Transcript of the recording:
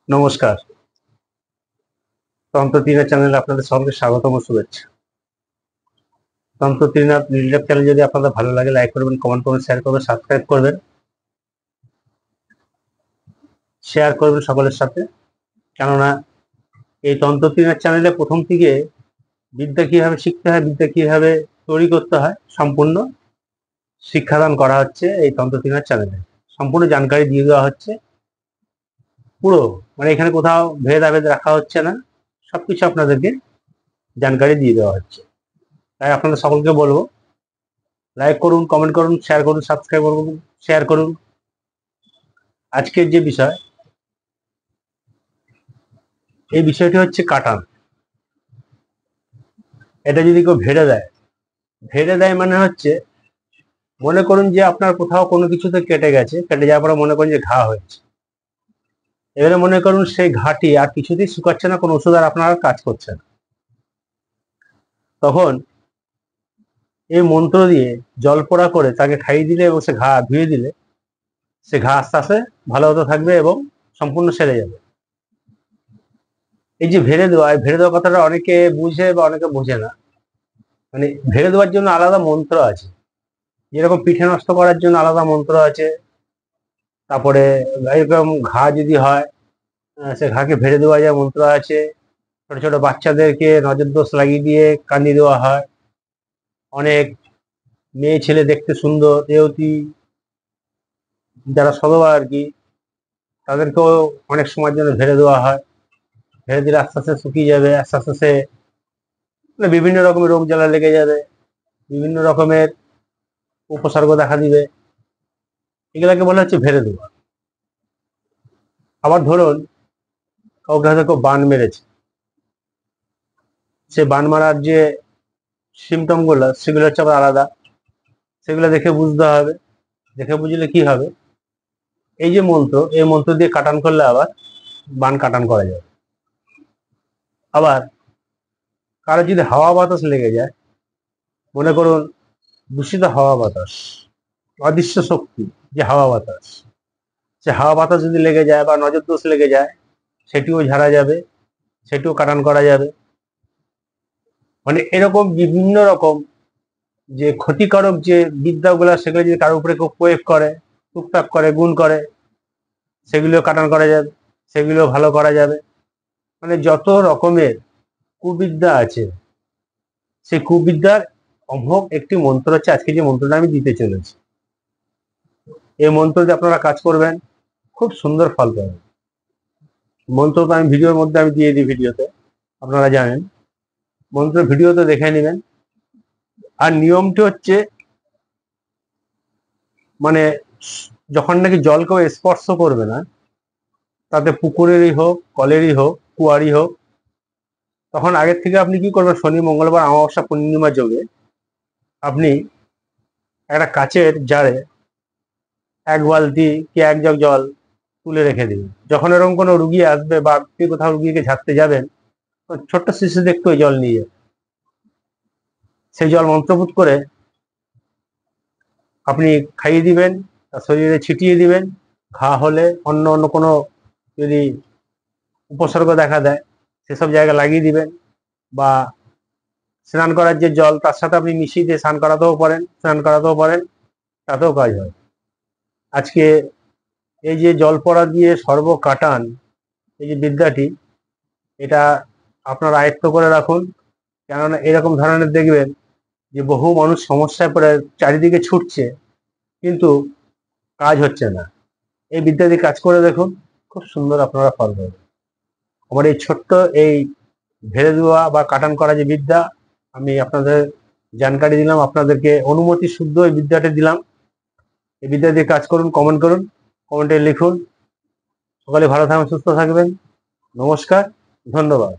নমস্কার। তন্ত্র ত্রিনাথ চ্যানেলে আপনাদের সকলকে স্বাগতম ও শুভেচ্ছা। তন্ত্র ত্রিনাথ রিলেটেড চ্যানেল যদি আপনাদের ভালো লাগে লাইক করবেন, কমেন্ট করবেন, শেয়ার করবেন, সাবস্ক্রাইব করবেন, শেয়ার করবেন সকলের সাথে। কেননা এই তন্ত্র ত্রিনাথ চ্যানেলে প্রথম থেকে বিদ্যা কিভাবে শিখতে হয়, বিদ্যা কিভাবে তৈরি করতে হয় সম্পূর্ণ শিক্ষাদান করা হচ্ছে এই তন্ত্র ত্রিনাথ চ্যানেলে। সম্পূর্ণ জানকারি দিয়ে দেওয়া হচ্ছে পুরো, মানে এখানে কোথাও ভেদাভেদ রাখা হচ্ছে না, সবকিছু আপনাদেরকে জানকারি দিয়ে দেওয়া হচ্ছে। তাই আপনাদের সকলকে বলবো লাইক করুন, কমেন্ট করুন, শেয়ার করুন, সাবস্ক্রাইব করুন, শেয়ার করুন। আজকের যে বিষয়, এই বিষয়টি হচ্ছে কাটান। এটা যদি কেউ ভেড়ে দেয় মানে হচ্ছে, মনে করুন যে আপনার কোথাও কোনো কিছুতে কেটে গেছে, কেটে যাওয়ার পরে মনে করুন যে ঘা হয়েছে। এবারে মনে করুন সেই ঘাটি আর কিছুতেই শুকাচ্ছে না, কোনো ওষুধ আর আপনার কাজ করছে না। তখন এই মন্ত্র দিয়ে জল পোড়া করে তাকে খাইয়ে দিলে এবং সে ঘা ধুয়ে দিলে সে ঘা আস্তে আস্তে ভালো হতে থাকবে এবং সম্পূর্ণ সেরে যাবে। এই যে ভেড়ে দেওয়া কথাটা অনেকে বুঝে বা অনেকে বোঝে না। মানে ভেড়ে দেওয়ার জন্য আলাদা মন্ত্র আছে, যেরকম পিঠে নষ্ট করার জন্য আলাদা মন্ত্র আছে। তারপরে এরকম ঘা যদি হয়, সে ঘাকে ভেড়ে দেওয়া যায় মন্ত্র আছে। ছোট ছোট বাচ্চাদেরকে নজর দোষ লাগিয়ে দিয়ে কান্দিয়ে দেওয়া হয়। অনেক মেয়ে ছেলে দেখতে সুন্দর দেহতি যারা সধবা আর কি, তাদেরকেও অনেক সময়ের জন্য ভেড়ে দেওয়া হয়। ভেড়ে দিলে আস্তে আস্তে শুকিয়ে যাবে, আস্তে আস্তে সে মানে বিভিন্ন রকমের রোগ জ্বালা লেগে যাবে, বিভিন্ন রকমের উপসর্গ দেখা দিবে। এগুলাকে বলা হচ্ছে ভেড়ে দেওয়া। আবার ধরুন কাউকে হয়তো কেউ বান মেরেছে, সে বান মারার যে সিমটম গুলো সেগুলো হচ্ছে আবার আলাদা, সেগুলো দেখে বুঝতে হবে। দেখে বুঝলে কি হবে, এই যে মন্ত্র, এই মন্ত্র দিয়ে কাটান করলে আবার বান কাটান করা যাবে। আবার কারো যদি হাওয়া বাতাস লেগে যায়, মনে করুন দূষিত হাওয়া বাতাস, অদৃশ্য শক্তি যে হাওয়া বাতাস, সে হাওয়া বাতাস যদি লেগে যায় বা নজর দোষ লেগে যায়, সেটিও ঝাড়া যাবে, সেটিও কাটান করা যাবে। মানে এরকম বিভিন্ন রকম যে ক্ষতিকারক যে বিদ্যাগুলা, সেগুলো যদি কারোর উপরে কেউ প্রয়োগ করে, টুকটাক করে, গুণ করে, সেগুলো কাটান করা যাবে, সেগুলো ভালো করা যাবে। মানে যত রকমের কুবিদ্যা আছে, সেই কুবিদ্যার অমোঘ একটি মন্ত্র হচ্ছে আজকে যে মন্ত্রটা আমি দিতে চলেছি। এই মন্ত্র দিয়ে আপনারা কাজ করবেন, খুব সুন্দর ফল পাবেন। মন্ত্র তো আমি ভিডিওর মধ্যে আমি দিয়ে দিই, ভিডিওতে আপনারা জানেন, মন্ত্র ভিডিওতে দেখে নেবেন। আর নিয়মটি হচ্ছে, মানে যখন নাকি জল কেউ স্পর্শ করবে না, তাতে পুকুরেরই হোক, কলেরই হোক, কুয়ারই হোক, তখন আগের থেকে আপনি কি করবেন, শনি মঙ্গলবার অমাবস্যা পূর্ণিমা যোগে আপনি একটা কাচের জারে 1 বালতি কি 1 জগ জল তুলে রেখে দিন। যখন এরকম কোনো রুগী আসবে বা আপনি কোথাও রুগীকে ঝাড়তে যাবেন, ছোট্ট শিশু একটু ওই জল নিয়ে সেই জল মন্ত্রপুত করে আপনি খাইয়ে দিবেন, তার শরীরে ছিটিয়ে দিবেন। ঘা হলে অন্য অন্য কোনো যদি উপসর্গ দেখা দেয়, সেসব জায়গায় লাগিয়ে দিবেন। বা স্নান করার যে জল, তার সাথে আপনি মিশিয়ে দিয়ে স্নান করাতেও পারেন, তাতেও কাজ হয়। আজকে এই যে জল পড়া দিয়ে সর্ব কাটান, এই যে বিদ্যাটি, এটা আপনারা আয়ত্ত করে রাখুন। কেননা এরকম ধরনের দেখবেন যে বহু মানুষ সমস্যায় পড়ে চারিদিকে ছুটছে, কিন্তু কাজ হচ্ছে না। এই বিদ্যা দিয়ে কাজ করে দেখুন, খুব সুন্দর আপনারা ফল পাবেন। আমার এই ছোট্ট এই ভেড়ে দেওয়া বা কাটান করা যে বিদ্যা, আমি আপনাদের জানকারি দিলাম, আপনাদেরকে অনুমতি শুদ্ধ এই বিদ্যাটা দিলাম। এই বিদ্যা দিয়ে কাজ করুন, কমেন্ট করুন, কমেন্টে লিখুন। সকালে ভালো থাকবেন, সুস্থ থাকবেন। নমস্কার, ধন্যবাদ।